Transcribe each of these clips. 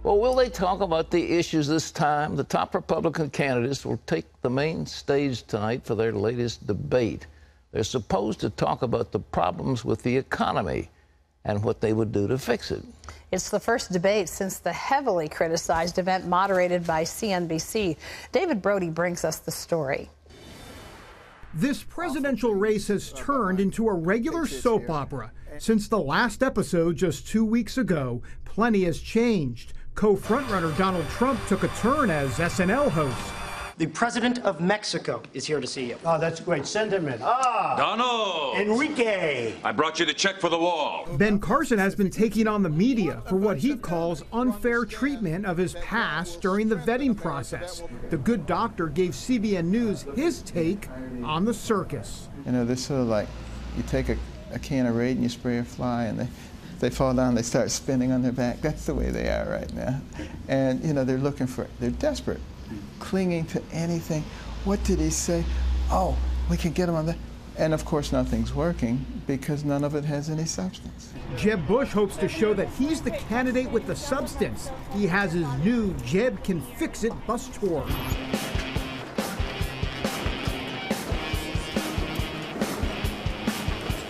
Well, will they talk about the issues this time? The top Republican candidates will take the main stage tonight for their latest debate. They're supposed to talk about the problems with the economy and what they would do to fix it. It's the first debate since the heavily criticized event moderated by CNBC. David Brody brings us the story. This presidential race has turned into a regular soap opera. Since the last episode just 2 weeks ago, plenty has changed. Co-frontrunner Donald Trump took a turn as SNL host. The president of Mexico is here to see you. Oh, that's great. Send him in. Donald! Enrique! I brought you the check for the wall. Ben Carson has been taking on the media for what he calls unfair treatment of his past during the vetting process. The Good Doctor gave CBN News his take on the circus. You know, they're sort of like you take a can of Raid and you spray a fly and they fall down, they start spinning on their back. That's the way they are right now. And, you know, they're desperate, clinging to anything. What did he say? Oh, we can get him on that. And of course, nothing's working because none of it has any substance. Jeb Bush hopes to show that he's the candidate with the substance. He has his new Jeb Can Fix It bus tour.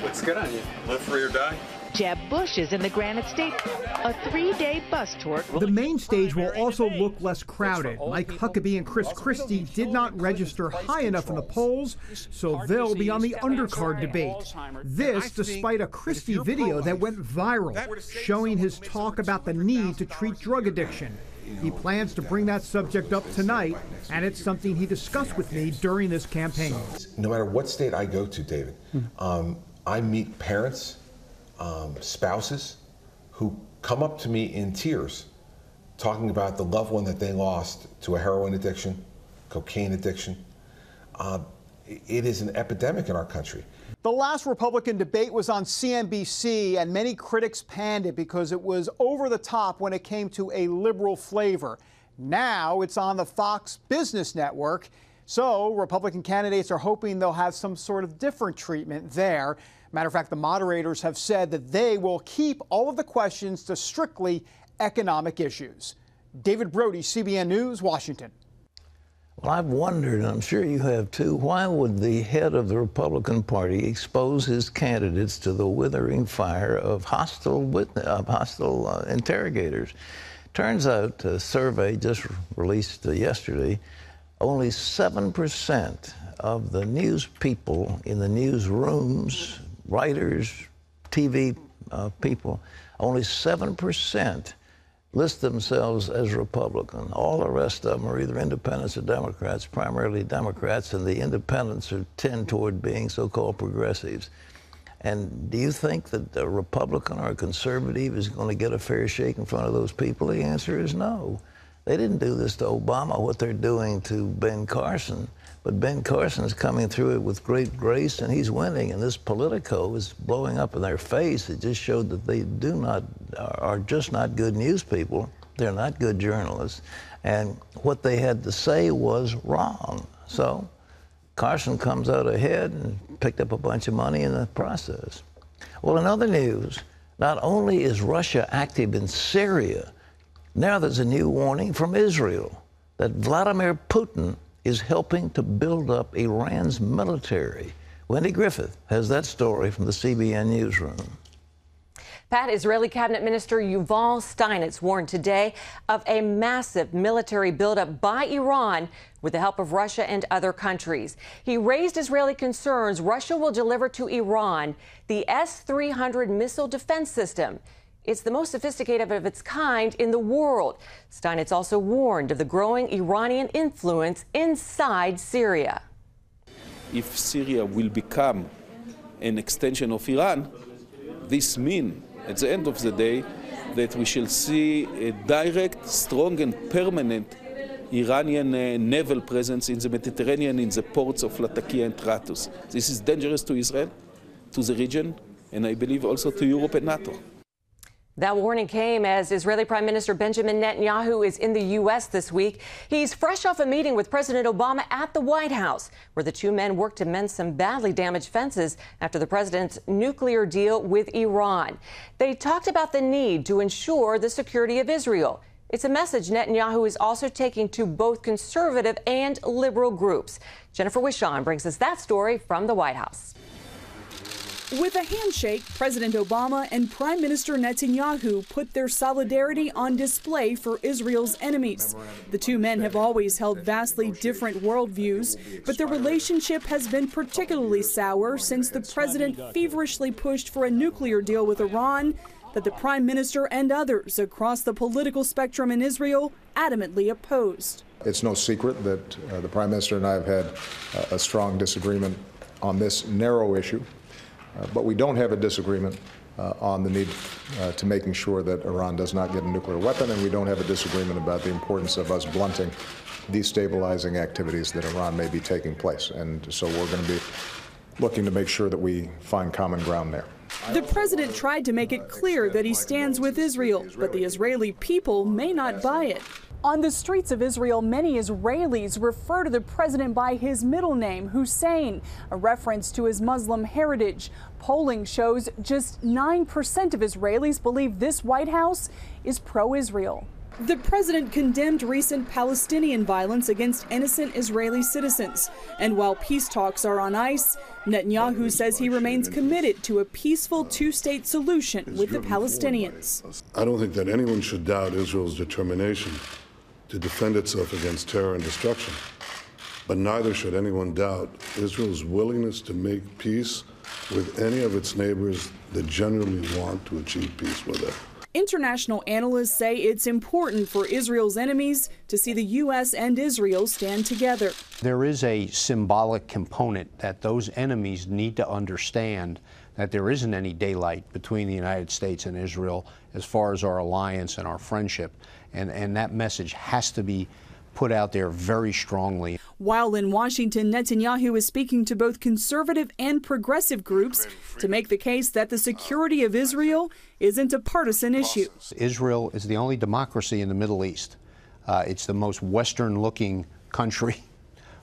Looks good on you. Live free or die. Jeb Bush is in the Granite State, a 3-day bus tour. The main stage will also look less crowded. Mike Huckabee and Chris Christie did not register high enough in the polls, so they'll be on the undercard debate. This despite a Christie video that went viral, showing his talk about the need to treat drug addiction. He plans to bring that subject up tonight, and it's something he discussed with me during this campaign. No matter what state I go to, David, I meet parents, spouses who come up to me in tears talking about the loved one that they lost to a heroin addiction, cocaine addiction. It is an epidemic in our country. The last Republican debate was on CNBC, and many critics panned it because it was over the top when it came to a liberal flavor. Now it's on the Fox Business Network, so Republican candidates are hoping they'll have some sort of different treatment there. Matter of fact, the moderators have said that they will keep all of the questions to strictly economic issues. David Brody, CBN News, Washington. Well, I've wondered, and I'm sure you have too, why would the head of the Republican Party expose his candidates to the withering fire of hostile interrogators? Turns out, a survey just released yesterday, only 7% of the news people in the newsrooms, writers, TV people, only 7% list themselves as Republican. All the rest of them are either independents or Democrats, primarily Democrats, and the independents tend toward being so-called progressives. And do you think that a Republican or a conservative is going to get a fair shake in front of those people? The answer is no. They didn't do this to Obama, what they're doing to Ben Carson. But Ben Carson is coming through it with great grace, and he's winning. And this Politico is blowing up in their face. It just showed that they are just not good news people. They're not good journalists. And what they had to say was wrong. So Carson comes out ahead and picked up a bunch of money in the process. Well, in other news, not only is Russia active in Syria, now there's a new warning from Israel that Vladimir Putin is helping to build up Iran's military. Wendy Griffith has that story from the CBN newsroom. Pat, Israeli Cabinet Minister Yuval Steinitz warned today of a massive military buildup by Iran with the help of Russia and other countries. He raised Israeli concerns Russia will deliver to Iran the S-300 missile defense system. It's the most sophisticated of its kind in the world. Steinitz also warned of the growing Iranian influence inside Syria. If Syria will become an extension of Iran, this means, at the end of the day, that we shall see a direct, strong and permanent Iranian naval presence in the Mediterranean, in the ports of Latakia and Tratus. This is dangerous to Israel, to the region, and I believe also to Europe and NATO. That warning came as Israeli Prime Minister Benjamin Netanyahu is in the U.S. this week. He's fresh off a meeting with President Obama at the White House, where the two men worked to mend some badly damaged fences after the president's nuclear deal with Iran. They talked about the need to ensure the security of Israel It's a message Netanyahu is also taking to both conservative and liberal groups. Jennifer Wishon brings us that story from the White House. With a handshake, President Obama and Prime Minister Netanyahu put their solidarity on display for Israel's enemies. The two men have always held vastly different worldviews, but their relationship has been particularly sour since the president feverishly pushed for a nuclear deal with Iran that the Prime Minister and others across the political spectrum in Israel adamantly opposed. It's no secret that the Prime Minister and I have had a strong disagreement on this narrow issue. But we don't have a disagreement on the need to making sure that Iran does not get a nuclear weapon, and we don't have a disagreement about the importance of us blunting destabilizing activities that Iran may be taking place. And so we're going to be looking to make sure that we find common ground there. The president tried to make it clear that he stands with Israel, but the Israeli people may not buy it. On the streets of Israel, many Israelis refer to the president by his middle name, Hussein, a reference to his Muslim heritage. Polling shows just 9% of Israelis believe this White House is pro-Israel. The president condemned recent Palestinian violence against innocent Israeli citizens. And while peace talks are on ice, Netanyahu says he remains committed to a peaceful two-state solution with the Palestinians. I don't think that anyone should doubt Israel's determination to defend itself against terror and destruction. But neither should anyone doubt Israel's willingness to make peace with any of its neighbors that generally want to achieve peace with it. International analysts say it's important for Israel's enemies to see the U.S. and Israel stand together. There is a symbolic component that those enemies need to understand that there isn't any daylight between the United States and Israel as far as our alliance and our friendship. And that message has to be put out there very strongly. While in Washington, Netanyahu is speaking to both conservative and progressive groups to make the case that the security of Israel isn't a partisan issue. Israel is the only democracy in the Middle East. It's the most Western-looking country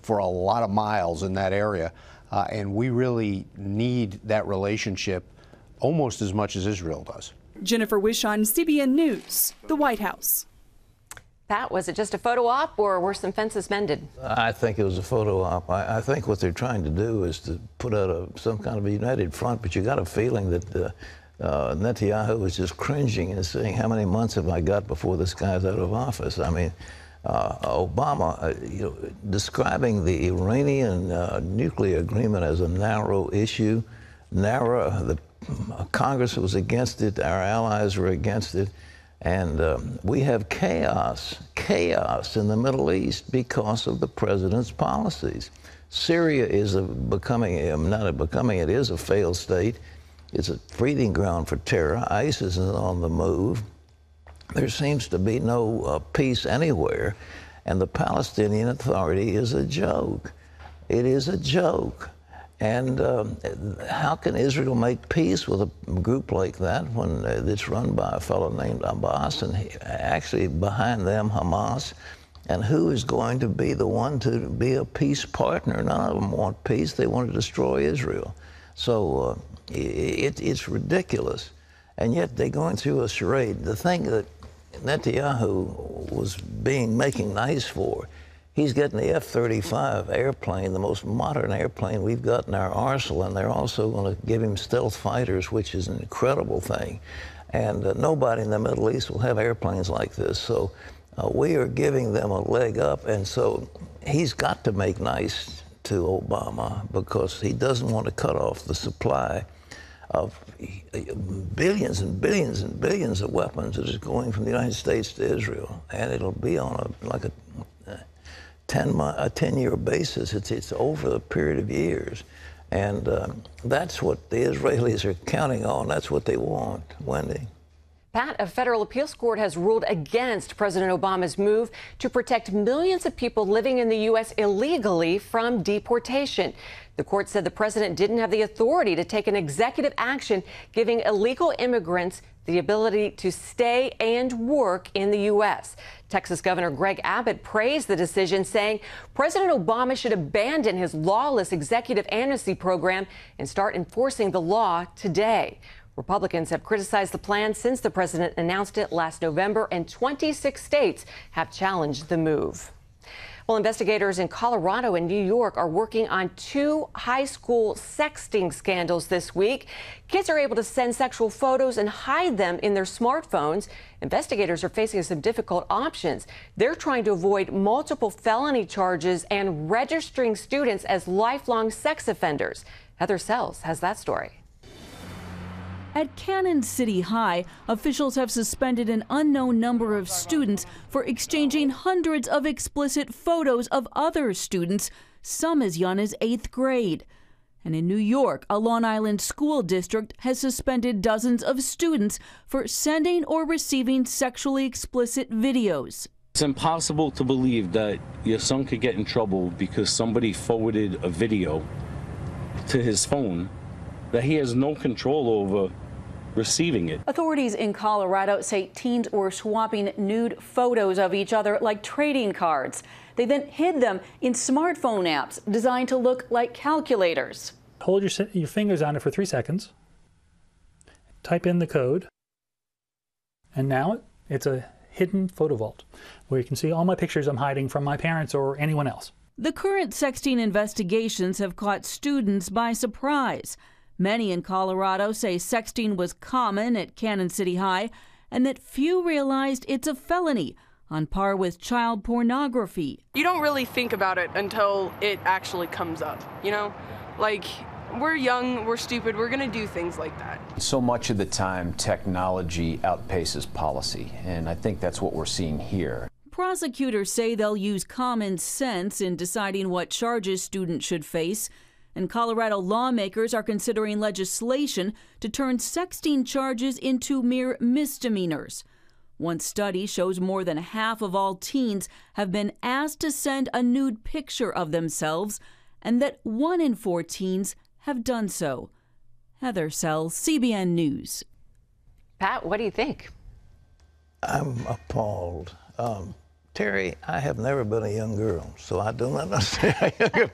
for a lot of miles in that area. And we really need that relationship almost as much as Israel does. Jennifer Wishon, CBN News, the White House. Pat, was it just a photo op or were some fences mended? I think it was a photo op. I think what they're trying to do is to put out some kind of a united front, but you got a feeling that Netanyahu is just cringing and saying, how many months have I got before this guy's out of office? I mean, Obama, describing the Iranian nuclear agreement as a narrow issue, the Congress was against it, our allies were against it, and we have chaos in the Middle East because of the president's policies. Syria is it is a failed state. It's a breeding ground for terror. ISIS is on the move. There seems to be no peace anywhere, and the Palestinian Authority is a joke. It is a joke. And how can Israel make peace with a group like that when it's run by a fellow named Abbas and actually behind them Hamas? And who is going to be the one to be a peace partner? None of them want peace. They want to destroy Israel. So it's ridiculous. And yet they're going through a charade. The thing that Netanyahu was making nice for, he's getting the F-35 airplane, the most modern airplane we've got in our arsenal, and they're also going to give him stealth fighters, which is an incredible thing. And nobody in the Middle East will have airplanes like this. So we are giving them a leg up, and so he's got to make nice to Obama because he doesn't want to cut off the supply of billions and billions and billions of weapons that is going from the United States to Israel. And it'll be on like a 10-year basis. It's over a period of years. And that's what the Israelis are counting on. That's what they want, Wendy. Pat, a federal appeals court has ruled against President Obama's move to protect millions of people living in the U.S. illegally from deportation. The court said the president didn't have the authority to take an executive action giving illegal immigrants the ability to stay and work in the U.S. Texas Governor Greg Abbott praised the decision, saying President Obama should abandon his lawless executive amnesty program and start enforcing the law today. Republicans have criticized the plan since the president announced it last November, and 26 states have challenged the move. Well, investigators in Colorado and New York are working on 2 high school sexting scandals this week. Kids are able to send sexual photos and hide them in their smartphones. Investigators are facing some difficult options. They're trying to avoid multiple felony charges and registering students as lifelong sex offenders. Heather Sells has that story. At Cannon City High, officials have suspended an unknown number of students for exchanging hundreds of explicit photos of other students, some as young as 8th grade. And in New York, a Long Island school district has suspended dozens of students for sending or receiving sexually explicit videos. It's impossible to believe that your son could get in trouble because somebody forwarded a video to his phone that he has no control over receiving it. Authorities in Colorado say teens were swapping nude photos of each other like trading cards. They then hid them in smartphone apps designed to look like calculators. Hold your fingers on it for 3 seconds, type in the code, and now it's a hidden photo vault where you can see all my pictures I'm hiding from my parents or anyone else. The current sexting investigations have caught students by surprise. Many in Colorado say sexting was common at Cannon City High and that few realized it's a felony, on par with child pornography. You don't really think about it until it actually comes up, you know? Like, we're young, we're stupid, we're gonna do things like that. So much of the time, technology outpaces policy, and I think that's what we're seeing here. Prosecutors say they'll use common sense in deciding what charges students should face. And Colorado lawmakers are considering legislation to turn sexting charges into mere misdemeanors. One study shows more than half of all teens have been asked to send a nude picture of themselves, and that 1 in 4 teens have done so. Heather Sells, CBN News. Pat, what do you think? I'm appalled. Terry, I have never been a young girl, so I don't understand.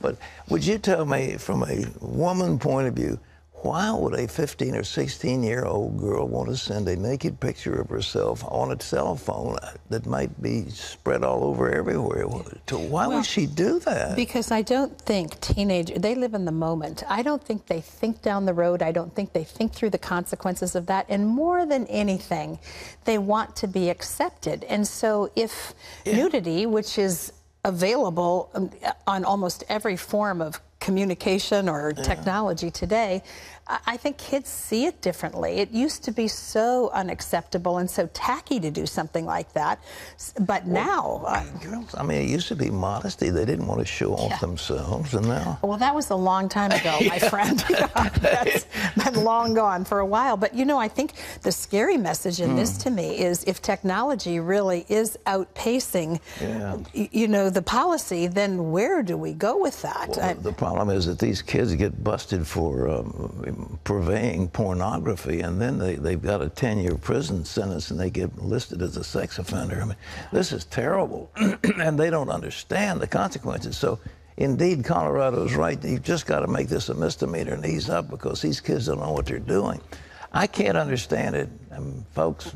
But would you tell me, from a woman point of view, why would a 15 or 16-year-old girl want to send a naked picture of herself on a cell phone that might be spread all over everywhere? Why would she do that? Because I don't think teenagers, they live in the moment. I don't think they think down the road. I don't think they think through the consequences of that. And more than anything, they want to be accepted. And so if nudity, which is available on almost every form of communication or technology today, I think kids see it differently. It used to be so unacceptable and so tacky to do something like that, but now... girls, I mean, it used to be modesty. They didn't want to show off themselves, and now... Well, that was a long time ago, my friend. That's been long gone for a while. But, you know, I think the scary message in this to me is if technology really is outpacing, you know, the policy, then where do we go with that? Well, the problem is that these kids get busted for purveying pornography, and then they've got a 10-year prison sentence and they get listed as a sex offender. I mean, this is terrible, and they don't understand the consequences. So, indeed, Colorado's right. You've just got to make this a misdemeanor and ease up, because these kids don't know what they're doing. I can't understand it. Folks,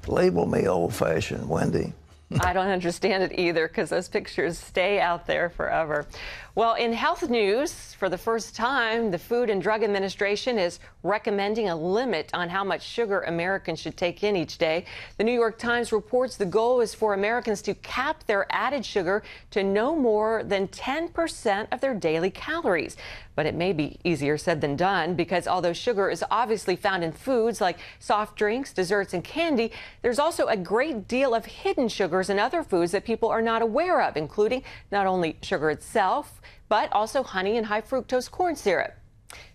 label me old-fashioned, Wendy. I don't understand it either, because those pictures stay out there forever. Well, in health news, for the first time, the Food and Drug Administration is recommending a limit on how much sugar Americans should take in each day. The New York Times reports the goal is for Americans to cap their added sugar to no more than 10% of their daily calories. But it may be easier said than done, because although sugar is obviously found in foods like soft drinks, desserts, and candy, there's also a great deal of hidden sugars in other foods that people are not aware of, including not only sugar itself, but also honey and high fructose corn syrup.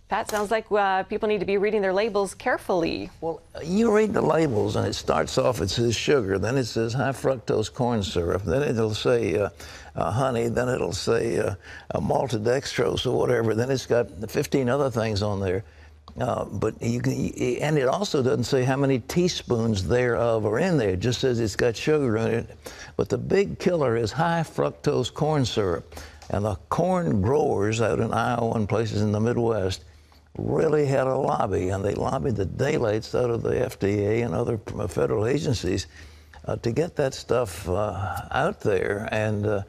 Pat, sounds like people need to be reading their labels carefully. Well, you read the labels, and it starts off, it says sugar, then it says high fructose corn syrup, then it'll say honey, then it'll say maltodextrose or whatever, then it's got 15 other things on there. But you can, and it also doesn't say how many teaspoons thereof are in there. It just says it's got sugar in it. But the big killer is high fructose corn syrup. And the corn growers out in Iowa and places in the Midwest, really had a lobby, and they lobbied the daylights out of the FDA and other federal agencies to get that stuff out there. And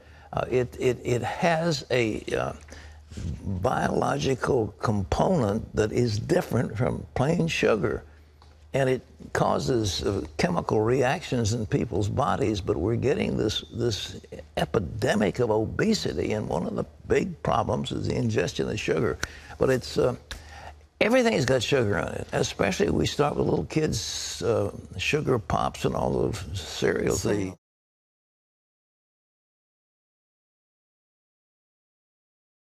it has a biological component that is different from plain sugar. And it causes chemical reactions in people's bodies, but we're getting this epidemic of obesity, and one of the big problems is the ingestion of sugar. But it's everything's got sugar on it, especially we start with little kids, sugar pops and all those cereals they eat.